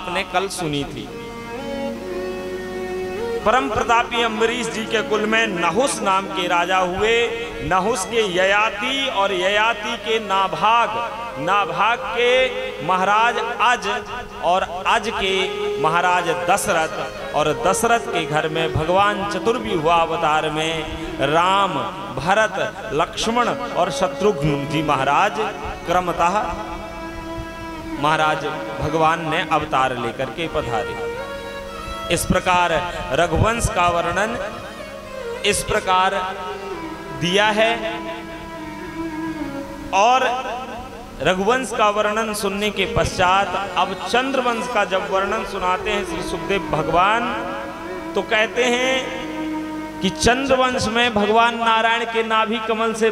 आपने कल सुनी थी। परम प्रतापी अम्बरीश जी के कुल में नहुस नाम के राजा हुए। नहुस के ययाति और ययाति के नाभाग, नाभाग के महाराज अज और अज के महाराज दशरथ, और दशरथ के घर में भगवान चतुर्व्यूह अवतार में राम, भरत, लक्ष्मण और शत्रुघ्न जी महाराज क्रमतः महाराज भगवान ने अवतार लेकर के पधारे। इस प्रकार रघुवंश का वर्णन इस प्रकार दिया है। और रघुवंश का वर्णन सुनने के पश्चात अब चंद्रवंश का जब वर्णन सुनाते हैं श्री सुखदेव भगवान, तो कहते हैं कि चंद्रवंश में भगवान नारायण के नाभि कमल से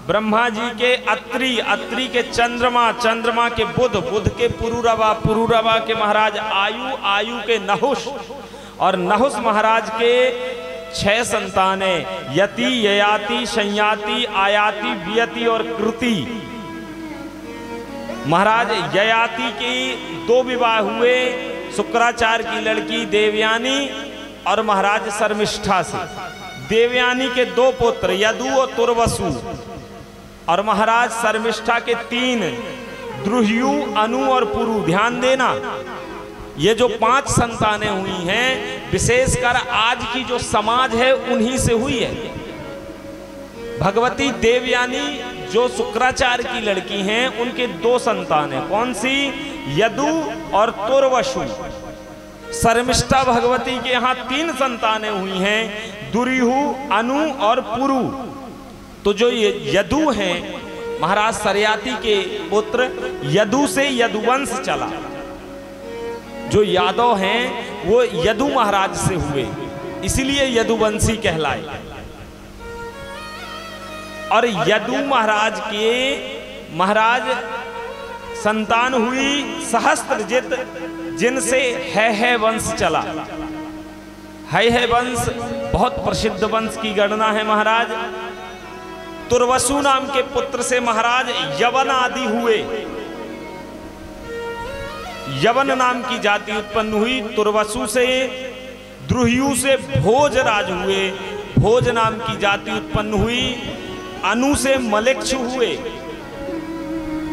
ब्रह्मा जी के अत्रि, अत्रि के चंद्रमा, चंद्रमा के बुध, बुध के पुरूरवा, पुरूरवा के महाराज आयु, आयु के नहुष, और नहुष महाराज के 6 संतानें यति, ययाति, संयाति, आयाति, वियति और कृति। महाराज ययाति की 2 विवाह हुए, शुक्राचार्य की लड़की देवयानी और महाराज शर्मिष्ठा से। देवयानी के 2 पुत्र यदु और तुर्वसु, और महाराज शर्मिष्ठा के 3 द्रुह्यु, अनु और पुरु। ध्यान देना, ये जो 5 संतानें हुई हैं विशेषकर आज की जो समाज है उन्हीं से हुई है। भगवती देवयानी जो शुक्राचार्य की लड़की हैं उनके 2 संतान हैं। कौन सी? यदु और तुर्वसु। शर्मिष्ठा भगवती के यहाँ 3 संतानें हुई हैं, दुर्यु, अनु और पुरु। तो जो ये यदु हैं महाराज सरयाति के पुत्र, यदु से यदुवंश चला। जो यादव हैं वो यदु महाराज से हुए, इसलिए यदुवंशी कहलाए। और यदु महाराज के महाराज संतान हुई सहस्त्रजित, जिनसे है वंश चला। है वंश बहुत प्रसिद्ध वंश की गणना है महाराज। तुर्वसु नाम के पुत्र से महाराज यवन आदि हुए। यवन नाम की जाति उत्पन्न हुई। तुर्वसु से, द्रुह्यु से भोजराज हुए। भोज नाम की जाति उत्पन्न हुई। अनु से मलेच्छु हुए,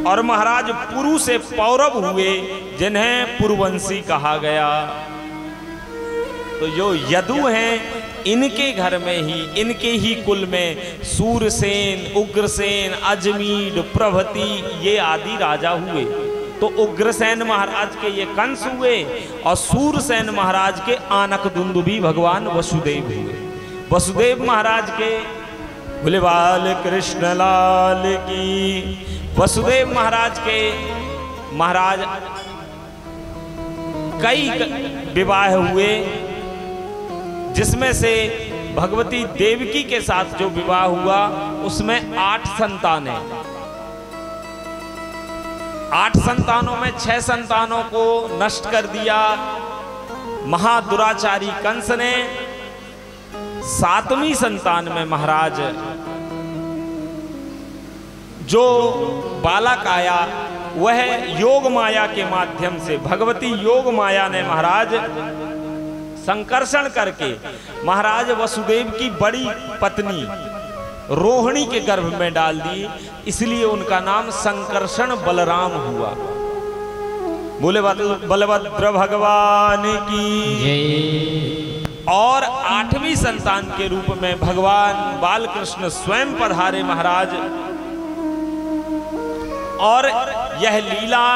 और महाराज पुरु से पौरव हुए, जिन्हें पुरुवंशी कहा गया। तो जो यदु हैं इनके घर में ही, इनके ही कुल में सूरसेन, उग्रसेन, अजमीड, प्रभृति ये आदि राजा हुए। तो उग्रसेन महाराज के ये कंस हुए, और सूरसेन महाराज के आनकदुंदुभी भगवान वसुदेव हुए। वसुदेव महाराज के बोले बाल कृष्ण लाल की। वसुदेव महाराज के महाराज कई विवाह हुए, जिसमें से भगवती देवकी के साथ जो विवाह हुआ उसमें 8 संतानें। 8 संतानों में 6 संतानों को नष्ट कर दिया महादुराचारी कंस ने। 7वीं संतान में महाराज जो बालक आया वह योग माया के माध्यम से, भगवती योग माया ने महाराज संकर्षण करके महाराज वसुदेव की बड़ी पत्नी रोहिणी के गर्भ में डाल दी, इसलिए उनका नाम संकर्षण बलराम हुआ। बोले बलभद्र भगवान की जय। और 8वीं संतान के रूप में भगवान बालकृष्ण स्वयं पधारे महाराज। और यह लीला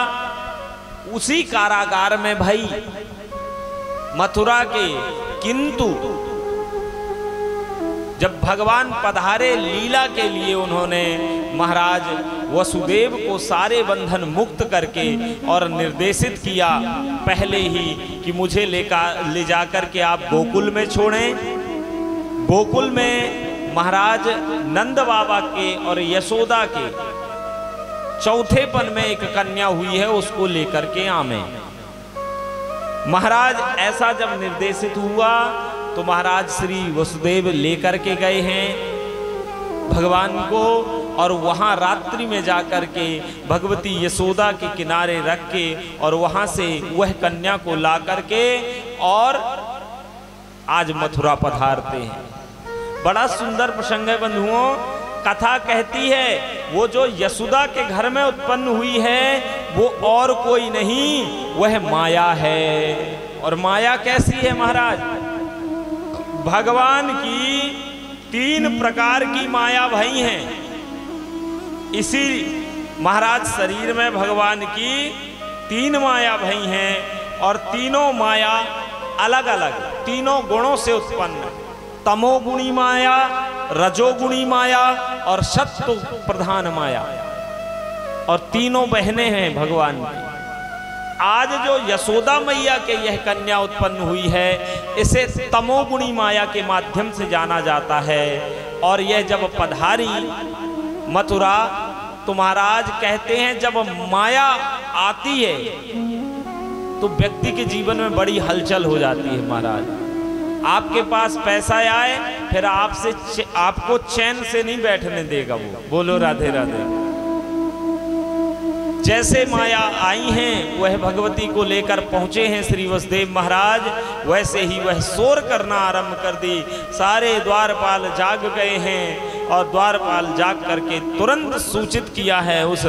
उसी कारागार में भई मथुरा के, किंतु जब भगवान पधारे लीला के लिए उन्होंने महाराज वसुदेव को सारे बंधन मुक्त करके और निर्देशित किया पहले ही कि मुझे ले जाकर के आप गोकुल में छोड़ें। गोकुल में महाराज नंद बाबा के और यशोदा के चौथेपन में एक कन्या हुई है, उसको लेकर के आवे। महाराज ऐसा जब निर्देशित हुआ तो महाराज श्री वसुदेव लेकर के गए हैं भगवान को, और वहाँ रात्रि में जाकर के भगवती यशोदा के किनारे रख के और वहाँ से वह कन्या को ला करके और आज मथुरा पधारते हैं। बड़ा सुंदर प्रसंग है बंधुओं। कथा कहती है वो जो यशोदा के घर में उत्पन्न हुई है वो और कोई नहीं, वह माया है। और माया कैसी है महाराज? भगवान की 3 प्रकार की माया भई हैं। इसी महाराज शरीर में भगवान की 3 माया भई हैं और तीनों माया अलग अलग 3 गुणों से उत्पन्न। तमोगुणी माया, रजोगुणी माया और सत्व प्रधान माया, और तीनों बहनें हैं भगवान की। आज जो यशोदा मैया के यह कन्या उत्पन्न हुई है इसे तमोगुणी माया के माध्यम से जाना जाता है। और यह जब पधारी मथुरा तो महाराज कहते हैं जब माया आती है तो व्यक्ति के जीवन में बड़ी हलचल हो जाती है। महाराज आपके पास पैसा आए फिर आपको चैन से नहीं बैठने देगा वो। बोलो राधे राधे। जैसे माया आई हैं वह भगवती को लेकर पहुंचे हैं श्री वसुदेव महाराज, वैसे ही वह शोर करना आरंभ कर दी। सारे द्वारपाल जाग गए हैं और द्वारपाल जाग करके तुरंत सूचित किया है उस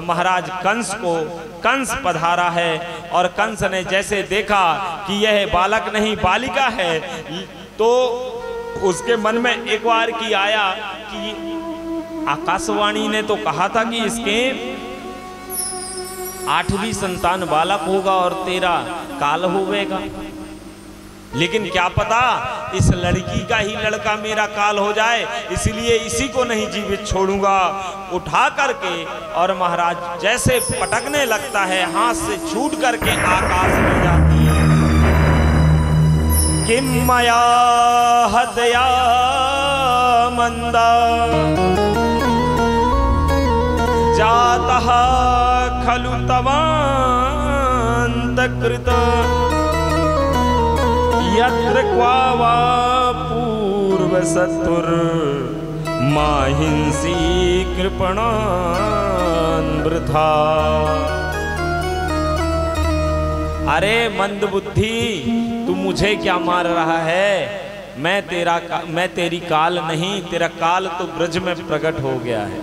महाराज कंस को। कंस पधारा है और कंस ने जैसे देखा कि यह बालक नहीं बालिका है तो उसके मन में एक बार की आया कि आकाशवाणी ने तो कहा था कि इसके 8वीं संतान बालक होगा और 13 काल होवेगा, लेकिन क्या पता इस लड़की का ही लड़का मेरा काल हो जाए, इसलिए इसी को नहीं जीवित छोड़ूंगा। उठा करके और महाराज जैसे पटकने लगता है हाथ से छूट करके आकाश में जाती है। किम मया हदया मंदा जातः खलु तवान्तकृत यत्र क्वा वा पूर्वसत्तुर माहिंसी कृपणान् वृथा। अरे मंद बुद्धि तू मुझे क्या मार रहा है? मैं तेरी काल नहीं, तेरा काल तो ब्रज में प्रकट हो गया है।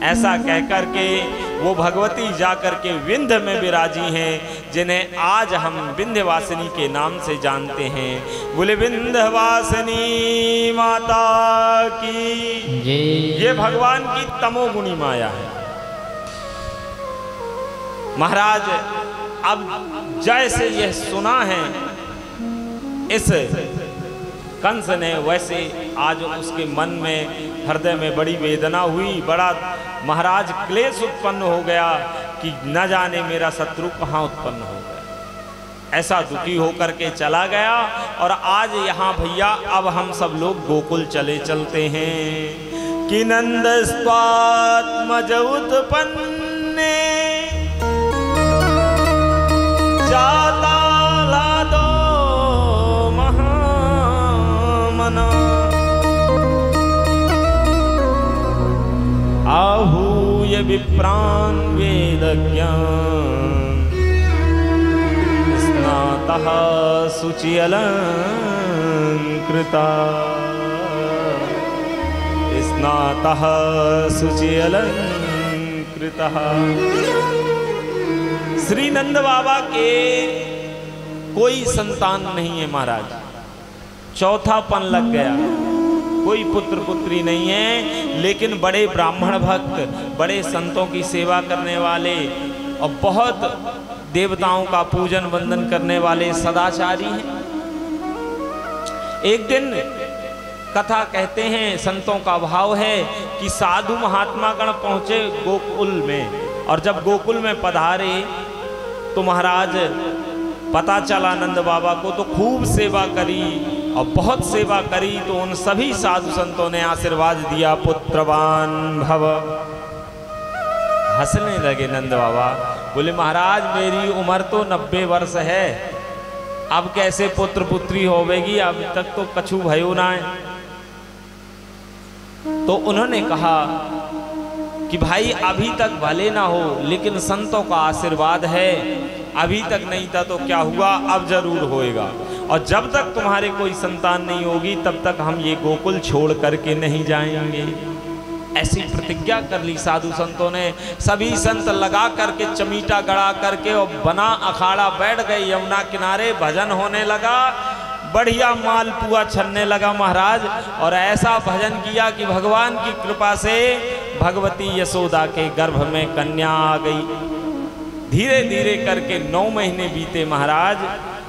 ऐसा कहकर के वो भगवती जाकर के विंध्य में विराजी हैं, जिन्हें आज हम विंध्यवासिनी के नाम से जानते हैं। बोले विंध्यवासिनी माता की। ये भगवान की तमोगुणी माया है। महाराज अब जैसे यह सुना है इस कंस ने, वैसे आज उसके मन में हृदय में बड़ी वेदना हुई, बड़ा महाराज क्लेश उत्पन्न हो गया कि न जाने मेरा शत्रु कहाँ उत्पन्न हो गया। ऐसा दुखी होकर के चला गया। और आज यहाँ भैया अब हम सब लोग गोकुल चलते हैं कि नंदस्त्वात्मज उत्पन्ने जाता लादो महामना आहूय विप्रान् वेदज्ञान् स्नातः शुचि अलंकृता स्नातः शुचि अलंकृतः। श्री नंद बाबा के कोई संतान नहीं है महाराज, चौथापन लग गया, कोई पुत्र पुत्री नहीं है। लेकिन बड़े ब्राह्मण भक्त, बड़े संतों की सेवा करने वाले और बहुत देवताओं का पूजन वंदन करने वाले सदाचारी हैं। एक दिन कथा कहते हैं, संतों का भाव है कि साधु महात्मा गण पहुंचे गोकुल में, और जब गोकुल में पधारे तो महाराज पता चला नंद बाबा को, तो खूब सेवा करी और बहुत सेवा करी। तो उन सभी साधु संतों ने आशीर्वाद दिया, पुत्रवान भव। हंसने लगे नंद बाबा, बोले महाराज मेरी उम्र तो 90 वर्ष है, अब कैसे पुत्र पुत्री होवेगी, अब तक तो कछु भयो ना है। तो उन्होंने कहा कि भाई अभी तक भले ना हो लेकिन संतों का आशीर्वाद है, अभी तक नहीं था तो क्या हुआ, अब जरूर होएगा, और जब तक तुम्हारे कोई संतान नहीं होगी तब तक हम ये गोकुल छोड़ करके नहीं जाएंगे। ऐसी प्रतिज्ञा कर ली साधु संतों ने। सभी संत लगा करके चमीटा गड़ा करके और बना अखाड़ा बैठ गए यमुना किनारे, भजन होने लगा, बढ़िया मालपुआ छनने लगा महाराज। और ऐसा भजन किया कि भगवान की कृपा से भगवती यशोदा के गर्भ में कन्या आ गई। धीरे धीरे करके 9 महीने बीते महाराज,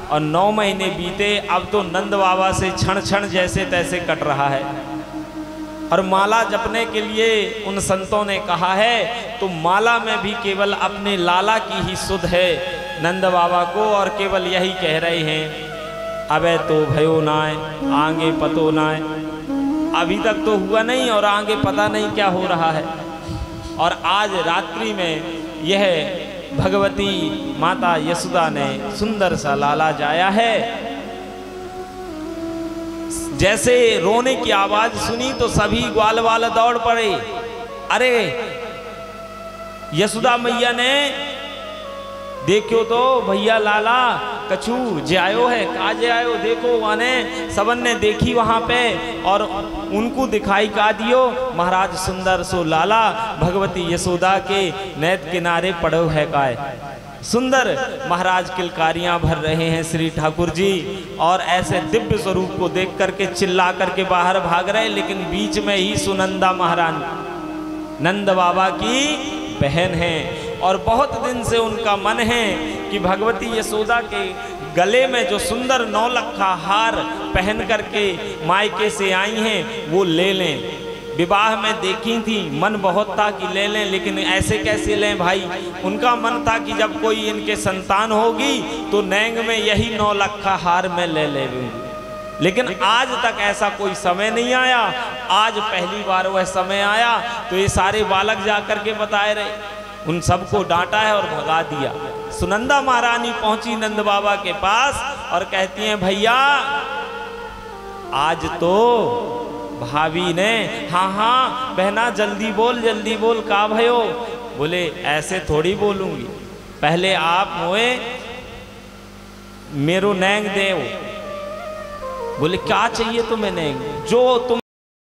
और 9 महीने बीते, अब तो नंद बाबा से क्षण क्षण जैसे तैसे कट रहा है। और माला जपने के लिए उन संतों ने कहा है तो माला में भी केवल अपने लाला की ही सुध है नंद बाबा को, और केवल यही कह रहे हैं, अबे तो भयो नाय आगे पतो नाय। अभी तक तो हुआ नहीं और आगे पता नहीं क्या हो रहा है। और आज रात्रि में यह भगवती माता यशोदा ने सुंदर सा लाला जाया है। जैसे रोने की आवाज सुनी तो सभी ग्वाल वाले दौड़ पड़े। अरे यशोदा मैया ने देखो तो भैया लाला कछु जे आयो है, का जे आयो देखो, माने सबन ने देखी वहां पे और उनको दिखाई का दियो महाराज सुंदर सो लाला भगवती यशोदा के नैत किनारे पड़ो है काय। सुंदर महाराज किलकारियां भर रहे हैं श्री ठाकुर जी, और ऐसे दिव्य स्वरूप को देख करके चिल्ला करके बाहर भाग रहे। लेकिन बीच में ही सुनंदा महारानी नंद बाबा की बहन है, और बहुत दिन से उनका मन है कि भगवती यशोदा के गले में जो सुंदर 9 लखा हार पहन करके मायके से आई हैं वो ले लें। विवाह में देखी थी, मन बहुत था कि ले लें, लेकिन ऐसे कैसे लें भाई। उनका मन था कि जब कोई इनके संतान होगी तो नैंग में यही 9 लखा हार में ले लेंगे, लेकिन आज तक ऐसा कोई समय नहीं आया। आज पहली बार वह समय आया तो ये सारे बालक जाकर के बताए रहे, उन सबको डांटा है और भगा दिया। सुनंदा महारानी पहुंची नंद बाबा के पास और कहती हैं, भैया आज तो भाभी ने, हाँ हाँ बहना जल्दी बोल का भयो। बोले ऐसे थोड़ी बोलूंगी, पहले आप मोए मेरो नैंग देव। बोले क्या चाहिए तुम्हें नैंग, जो तुम